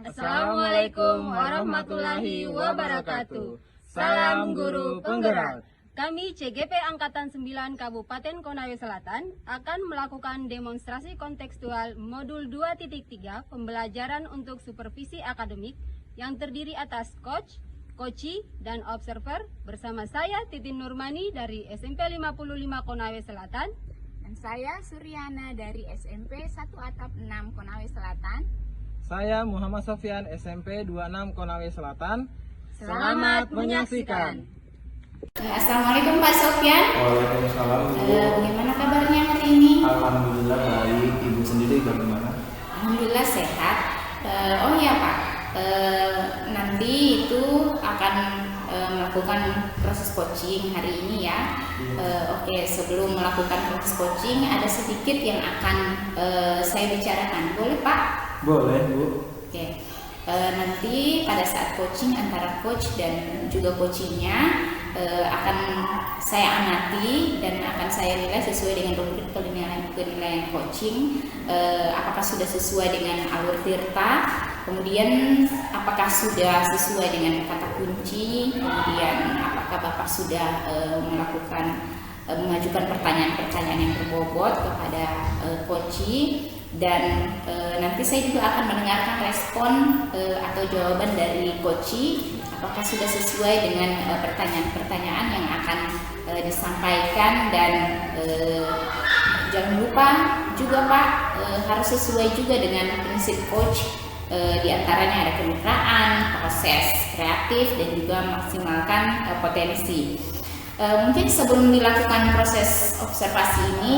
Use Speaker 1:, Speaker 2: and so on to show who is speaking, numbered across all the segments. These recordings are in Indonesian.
Speaker 1: Assalamualaikum warahmatullahi wabarakatuh. Salam Guru Penggerak. Kami CGP Angkatan 9 Kabupaten Konawe Selatan akan melakukan demonstrasi kontekstual modul 2.3 pembelajaran untuk supervisi akademik yang terdiri atas coach, koci, dan observer bersama saya Titin Nurmani dari SMP 55 Konawe Selatan.
Speaker 2: Dan saya Suryana dari SMP 1 Atap 6 Konawe Selatan.
Speaker 3: Saya Muhammad Sofyan SMP 26 Konawe Selatan.
Speaker 1: Selamat menyaksikan.
Speaker 2: Assalamualaikum Pak Sofyan.
Speaker 4: Waalaikumsalam.
Speaker 2: Bagaimana kabarnya hari ini?
Speaker 4: Alhamdulillah baik. Ibu sendiri bagaimana?
Speaker 2: Alhamdulillah sehat. Oh iya Pak, nanti itu akan melakukan proses coaching hari ini ya. Oke, sebelum melakukan proses coaching ada sedikit yang akan saya bicarakan. Boleh Pak?
Speaker 4: Boleh Bu.
Speaker 2: Oke. Nanti pada saat coaching antara coach dan juga coachingnya akan saya amati dan akan saya nilai sesuai dengan rubrik penilaian coaching. Apakah sudah sesuai dengan alur tirta, kemudian apakah sudah sesuai dengan kata kunci, kemudian apakah Bapak sudah mengajukan pertanyaan-pertanyaan yang berbobot kepada coaching. Dan nanti saya juga akan mendengarkan respon atau jawaban dari coach, apakah sudah sesuai dengan pertanyaan-pertanyaan yang akan disampaikan. Dan jangan lupa juga Pak, harus sesuai juga dengan prinsip coach, diantaranya ada kemitraan, proses kreatif, dan juga maksimalkan potensi. Mungkin sebelum dilakukan proses observasi ini,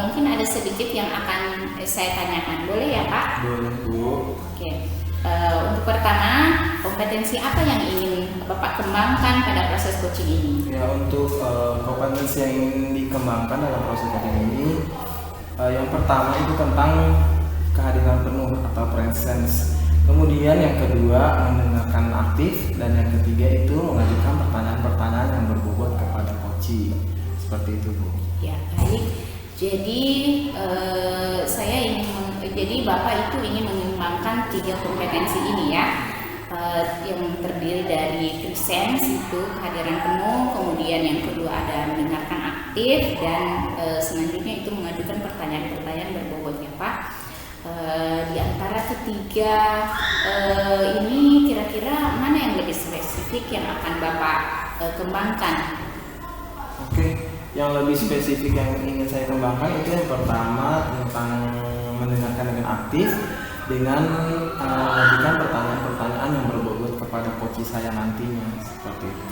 Speaker 2: mungkin ada sedikit yang akan saya tanyakan. Boleh ya Pak?
Speaker 4: Boleh Bu.
Speaker 2: Oke. Untuk pertama, kompetensi apa yang ingin Bapak kembangkan pada proses coaching ini?
Speaker 4: Ya, untuk kompetensi yang ingin dikembangkan dalam proses coaching ini, yang pertama itu tentang kehadiran penuh atau presence. Kemudian yang kedua mendengarkan aktif, dan yang ketiga itu mengajukan pertanyaan-pertanyaan yang berbobot kepada coach. Seperti itu Bu.
Speaker 2: Ya baik. Jadi jadi Bapak itu ingin mengembangkan 3 kompetensi ini ya, yang terdiri dari presence itu kehadiran penuh, kemudian yang kedua ada mendengarkan aktif, dan selanjutnya itu mengajukan pertanyaan-pertanyaan berbobot ya Pak. Di antara ketiga ini kira-kira mana yang lebih spesifik yang akan Bapak kembangkan?
Speaker 4: Oke, yang lebih spesifik yang ingin saya kembangkan itu yang pertama tentang mendengarkan dengan aktif, dengan mengajukan pertanyaan-pertanyaan yang berbobot kepada coach saya nantinya, seperti itu.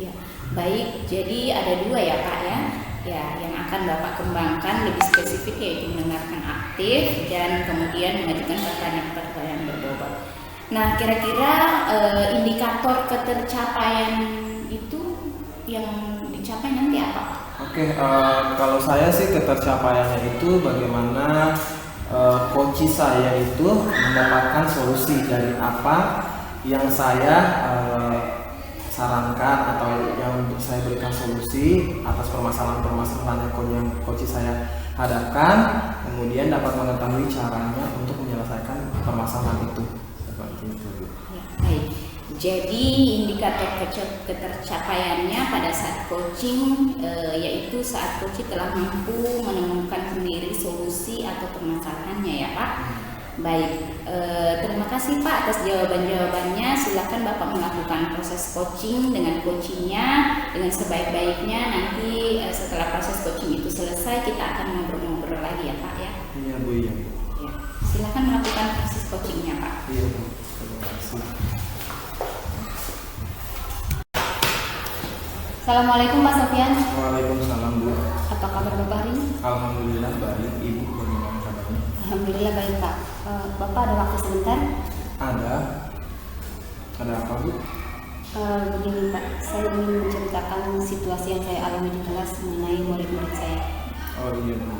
Speaker 2: Ya, baik. Jadi ada 2 ya Pak ya. Ya, yang akan Bapak kembangkan lebih spesifik yaitu mendengarkan aktif dan kemudian mengajukan pertanyaan-pertanyaan berbobot. Nah, kira-kira indikator ketercapaian itu yang dicapai nanti apa?
Speaker 4: Oke, kalau saya sih ketercapaiannya itu bagaimana coach saya itu mendapatkan solusi dari apa yang saya sarankan atau yang saya berikan solusi atas permasalahan-permasalahan yang coach saya hadapkan, kemudian dapat mengetahui caranya untuk menyelesaikan permasalahan itu. Seperti itu.
Speaker 2: Ya, baik. Jadi indikator ketercapaiannya pada saat coaching yaitu saat coach telah mampu menemukan sendiri solusi atau permasalahannya ya Pak. Baik, terima kasih Pak atas jawaban-jawabannya. Silakan Bapak melakukan proses coaching dengan coachingnya dengan sebaik-baiknya. Nanti setelah proses coaching itu selesai, kita akan ngobrol-ngobrol lagi ya Pak ya.
Speaker 4: Iya Bu, iya.
Speaker 2: Ya, silakan melakukan proses coachingnya Pak.
Speaker 4: Iya Bu, terima kasih.
Speaker 1: Assalamualaikum Pak Sofyan.
Speaker 4: Waalaikumsalam Bu.
Speaker 1: Apa kabar Bapak hari ini?
Speaker 4: Alhamdulillah baik. Ibu bagaimana kabarnya?
Speaker 1: Alhamdulillah baik Pak. Bapak ada waktu sebentar?
Speaker 4: Ada apa Bu?
Speaker 1: Begini Pak, saya ingin menceritakan situasi yang saya alami di kelas mengenai murid-murid saya.
Speaker 4: Oh iya Bu,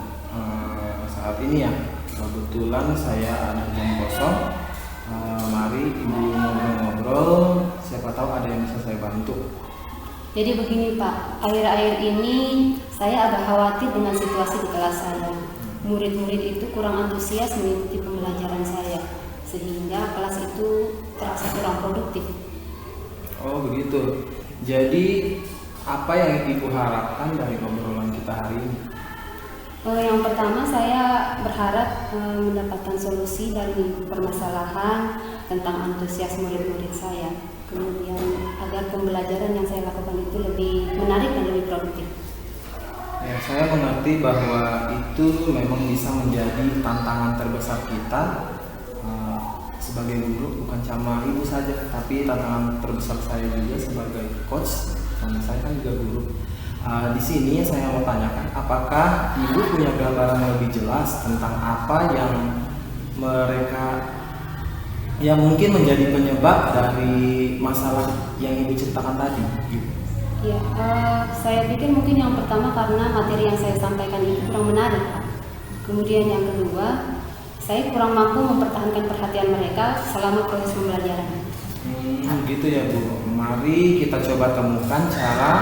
Speaker 4: saat ini ya kebetulan saya ada jam kosong. Mari Ibu ngobrol-ngobrol, siapa tahu ada yang bisa saya bantu.
Speaker 1: Jadi begini Pak, akhir-akhir ini saya agak khawatir dengan situasi di kelas saya. Murid-murid itu kurang antusias mengikuti pembelajaran saya.
Speaker 2: sehingga kelas itu terasa kurang produktif.
Speaker 4: Oh begitu. Jadi apa yang Ibu harapkan dari obrolan kita hari ini?
Speaker 2: Yang pertama saya berharap mendapatkan solusi dari permasalahan tentang antusias murid-murid saya. Kemudian agar pembelajaran yang saya lakukan itu lebih menarik dan lebih produktif.
Speaker 4: Ya, saya mengerti bahwa itu memang bisa menjadi tantangan terbesar kita sebagai guru, bukan cuma Ibu saja, tapi tantangan terbesar saya juga sebagai coach, karena saya kan juga guru. Di sini saya mau tanyakan, apakah Ibu punya gambaran yang lebih jelas tentang apa yang mungkin menjadi penyebab dari masalah yang Ibu ceritakan tadi?
Speaker 2: Ya, saya pikir mungkin yang pertama karena materi yang saya sampaikan itu kurang menarik, Pak. Kemudian yang kedua, saya kurang mampu mempertahankan perhatian mereka selama proses pembelajaran.
Speaker 4: Gitu ya Bu. Mari kita coba temukan cara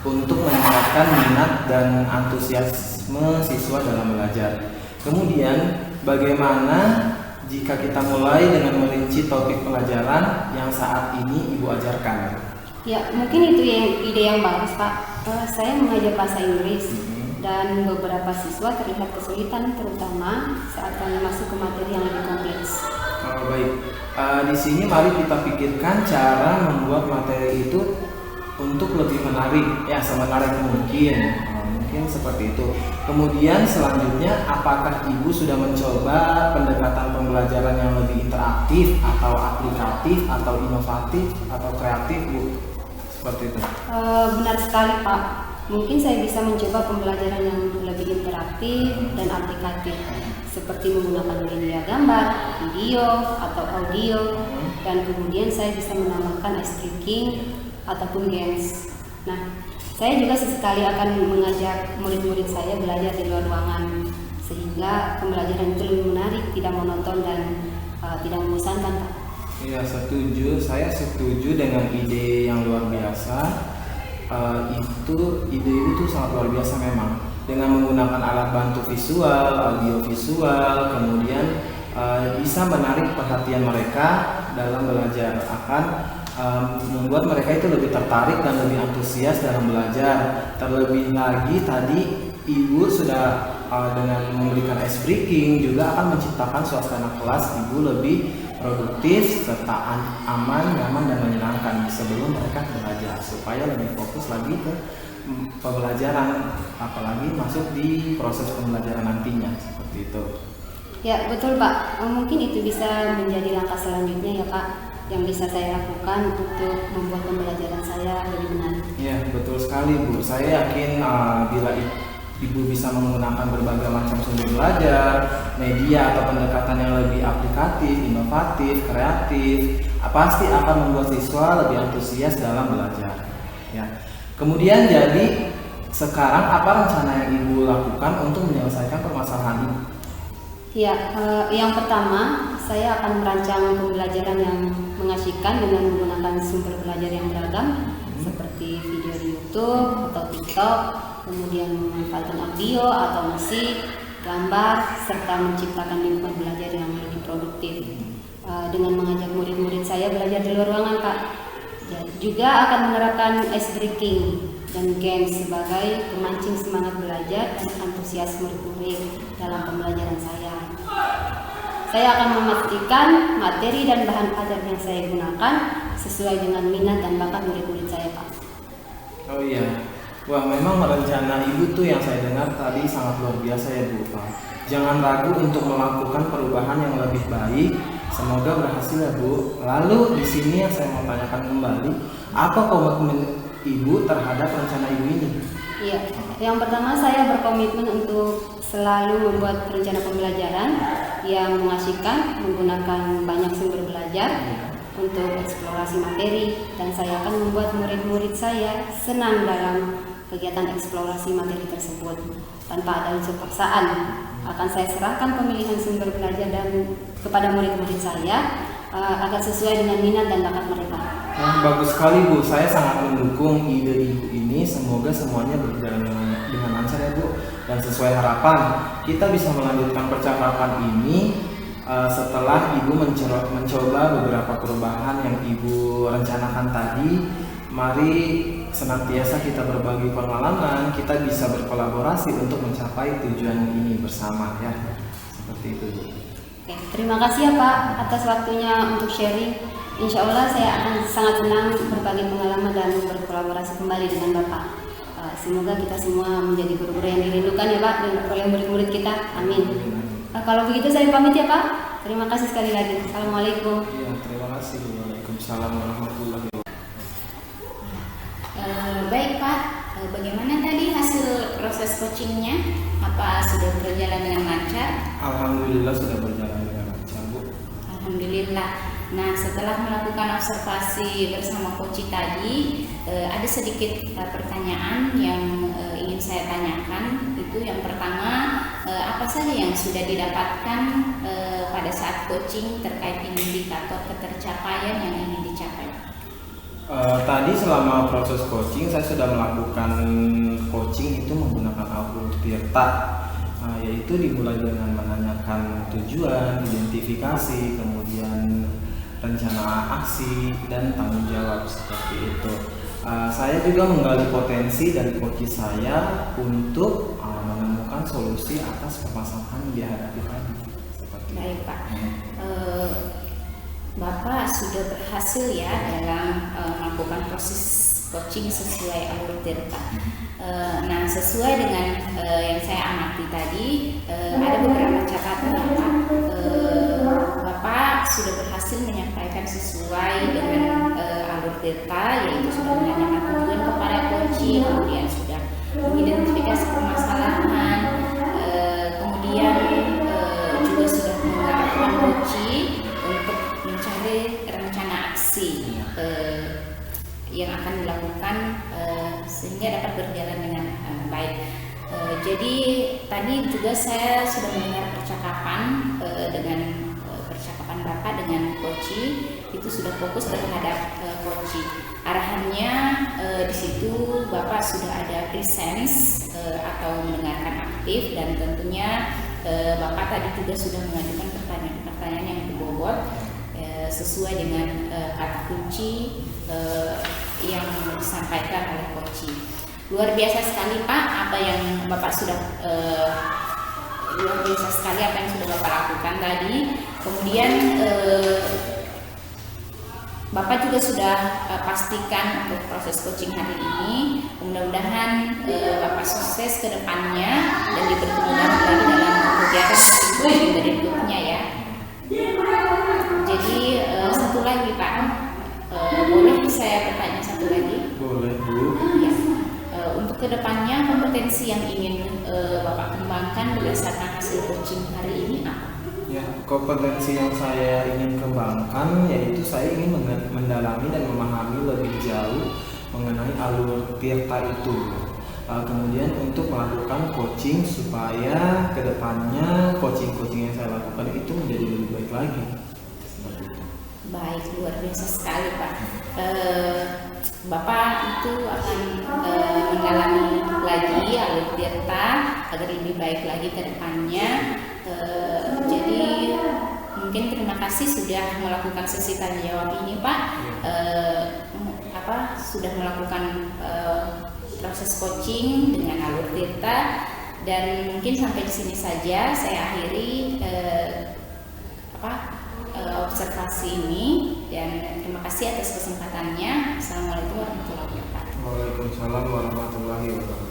Speaker 4: untuk meningkatkan minat dan antusiasme siswa dalam belajar. Kemudian, bagaimana jika kita mulai dengan merinci topik pelajaran yang saat ini Ibu ajarkan?
Speaker 2: Ya, mungkin itu ide yang bagus, Pak. Saya mengajar bahasa Inggris dan beberapa siswa terlihat kesulitan, terutama saat kami masuk ke materi yang lebih kompleks.
Speaker 4: Baik, di sini mari kita pikirkan cara membuat materi itu untuk lebih menarik, ya semenarik mungkin, mungkin seperti itu. Kemudian selanjutnya, apakah Ibu sudah mencoba pendekatan pembelajaran yang lebih interaktif atau aplikatif atau inovatif atau kreatif, Bu? Seperti itu.
Speaker 2: Benar sekali, Pak. Mungkin saya bisa mencoba pembelajaran yang lebih interaktif dan aplikatif, seperti menggunakan media gambar, video, atau audio, dan kemudian saya bisa menambahkan ice breaking ataupun games. Nah, saya juga sesekali akan mengajak murid-murid saya belajar di luar ruangan, sehingga pembelajaran itu lebih menarik, tidak monoton dan tidak membosankan, Pak.
Speaker 4: Iya, setuju. Saya setuju dengan ide yang luar biasa. Ide itu sangat luar biasa memang. Dengan menggunakan alat bantu visual, audio visual, kemudian bisa menarik perhatian mereka dalam belajar, akan membuat mereka itu lebih tertarik dan lebih antusias dalam belajar. Terlebih lagi tadi Ibu sudah dengan memberikan ice breaking juga akan menciptakan suasana kelas Ibu lebih produktif serta aman, nyaman dan menyenangkan sebelum mereka belajar, supaya lebih fokus lagi ke pembelajaran, apalagi masuk di proses pembelajaran nantinya, seperti itu.
Speaker 2: Ya, betul, Pak. Mungkin itu bisa menjadi langkah selanjutnya ya, Pak, yang bisa saya lakukan untuk membuat pembelajaran saya lebih menarik.
Speaker 4: Ya, betul sekali, Bu. Saya yakin bila Ibu bisa menggunakan berbagai macam sumber belajar, media atau pendekatan yang lebih aplikatif, inovatif, kreatif, pasti akan membuat siswa lebih antusias dalam belajar. Ya. Kemudian jadi sekarang apa rencana yang Ibu lakukan untuk menyelesaikan permasalahan ini?
Speaker 2: Ya, yang pertama saya akan merancang pembelajaran yang mengasyikan dengan menggunakan sumber belajar yang beragam seperti video di YouTube atau TikTok, kemudian memanfaatkan audio atau musik, gambar, serta menciptakan lingkungan belajar yang lebih produktif dengan mengajak murid-murid saya belajar di luar ruangan, Pak. Juga akan menerapkan ice breaking dan games sebagai pemancing semangat belajar dan antusias murid-murid dalam pembelajaran saya. Saya akan memastikan materi dan bahan ajar yang saya gunakan sesuai dengan minat dan bakat murid-murid saya, Pak.
Speaker 4: Oh iya, wah memang rencana Ibu tuh yang saya dengar tadi sangat luar biasa ya Bu. Jangan ragu untuk melakukan perubahan yang lebih baik. Semoga berhasil ya Bu. Lalu di sini yang saya mau tanyakan kembali, apa komitmen Ibu terhadap rencana Ibu ini?
Speaker 2: Iya, yang pertama saya berkomitmen untuk selalu membuat rencana pembelajaran yang mengasyikan, menggunakan banyak sumber belajar untuk eksplorasi materi, dan saya akan membuat murid-murid saya senang dalam kegiatan eksplorasi materi tersebut tanpa ada unsur paksaan. Akan saya serahkan pemilihan sumber belajar dan kepada murid-murid saya agar sesuai dengan minat dan bakat mereka.
Speaker 4: Bagus sekali Bu, saya sangat mendukung ide Ibu ini. Semoga semuanya berjalan dengan lancar ya Bu, dan sesuai harapan kita bisa melanjutkan percakapan ini setelah Ibu mencoba beberapa perubahan yang Ibu rencanakan tadi, mari senantiasa kita berbagi pengalaman, kita bisa berkolaborasi untuk mencapai tujuan ini bersama ya. Seperti itu.
Speaker 1: Oke, terima kasih ya Pak atas waktunya untuk sharing. Insya Allah saya akan sangat senang berbagi pengalaman dan berkolaborasi kembali dengan Bapak. Semoga kita semua menjadi guru-guru yang dirindukan ya Pak oleh murid-murid kita. Amin. Kalau begitu saya pamit ya Pak. Terima kasih sekali lagi. Assalamualaikum.
Speaker 4: Ya, terima kasih. Waalaikumsalam warahmatullahi wabarakatuh.
Speaker 2: Baik Pak, bagaimana tadi hasil proses coachingnya? Apa sudah berjalan dengan lancar?
Speaker 4: Alhamdulillah sudah berjalan dengan lancar, Bu.
Speaker 2: Alhamdulillah. Nah, setelah melakukan observasi bersama coach tadi, ada sedikit pertanyaan yang ingin saya tanyakan. Itu yang pertama, apa saja yang sudah didapatkan pada saat coaching terkait indikator ketercapaian yang ingin dicapai?
Speaker 4: Tadi selama proses coaching saya sudah melakukan coaching itu menggunakan Alur Tirta, yaitu dimulai dengan menanyakan tujuan, identifikasi, kemudian rencana aksi dan tanggung jawab seperti itu. Saya juga menggali potensi dari coach saya untuk menemukan solusi atas permasalahan yang dihadapi tadi. Seperti
Speaker 2: Baik
Speaker 4: itu.
Speaker 2: Pak. Bapak sudah berhasil ya dalam melakukan proses coaching sesuai Alur Tirta. Nah, sesuai dengan yang saya amati tadi, ada beberapa catatan ya Pak. Bapak sudah berhasil menyampaikan sesuai dengan Alur Tirta, yaitu sudah menanyakan tujuan kepada coach, kemudian sudah mengidentifikasi permasalahan, kemudian juga sudah mengarahkan coach untuk mencari rencana aksi yang akan dilakukan sehingga dapat berjalan dengan baik. Jadi tadi juga saya sudah mendengar percakapan percakapan Bapak dengan coach, itu sudah fokus terhadap coach. Arahannya di situ Bapak sudah ada presence atau mendengarkan aktif, dan tentunya Bapak tadi juga sudah mengajukan pertanyaan yang berbobot sesuai dengan kata kunci yang disampaikan oleh coach. Luar biasa sekali Pak apa yang Bapak sudah luar biasa sekali apa yang sudah Bapak lakukan tadi. Kemudian Bapak juga sudah pastikan untuk proses coaching hari ini. Mudah-mudahan Bapak sukses ke depannya dan dipertemukan lagi dalam kegiatan coaching berikutnya ya. Jadi satu lagi Pak, boleh saya bertanya satu lagi?
Speaker 4: Boleh Bu.
Speaker 2: Ya. Untuk kedepannya kompetensi yang ingin Bapak kembangkan berdasarkan hasil coaching hari ini apa?
Speaker 4: Ya, kompetensi yang saya ingin kembangkan yaitu saya ingin mendalami dan memahami lebih jauh mengenai Alur Tirta itu. Kemudian untuk melakukan coaching supaya kedepannya coaching yang saya lakukan itu menjadi lebih baik lagi. Seperti itu.
Speaker 2: Baik, luar biasa sekali Pak. Bapak itu akan mendalami lagi Alur Tirta agar lebih baik lagi ke depannya. Jadi mungkin terima kasih sudah melakukan sesi tanya jawab ini Pak. Sudah melakukan proses coaching dengan Alur Tirta, dan mungkin sampai di sini saja saya akhiri observasi ini, dan terima kasih atas kesempatannya. Assalamualaikum warahmatullahi wabarakatuh.
Speaker 4: Waalaikumsalam warahmatullahi wabarakatuh.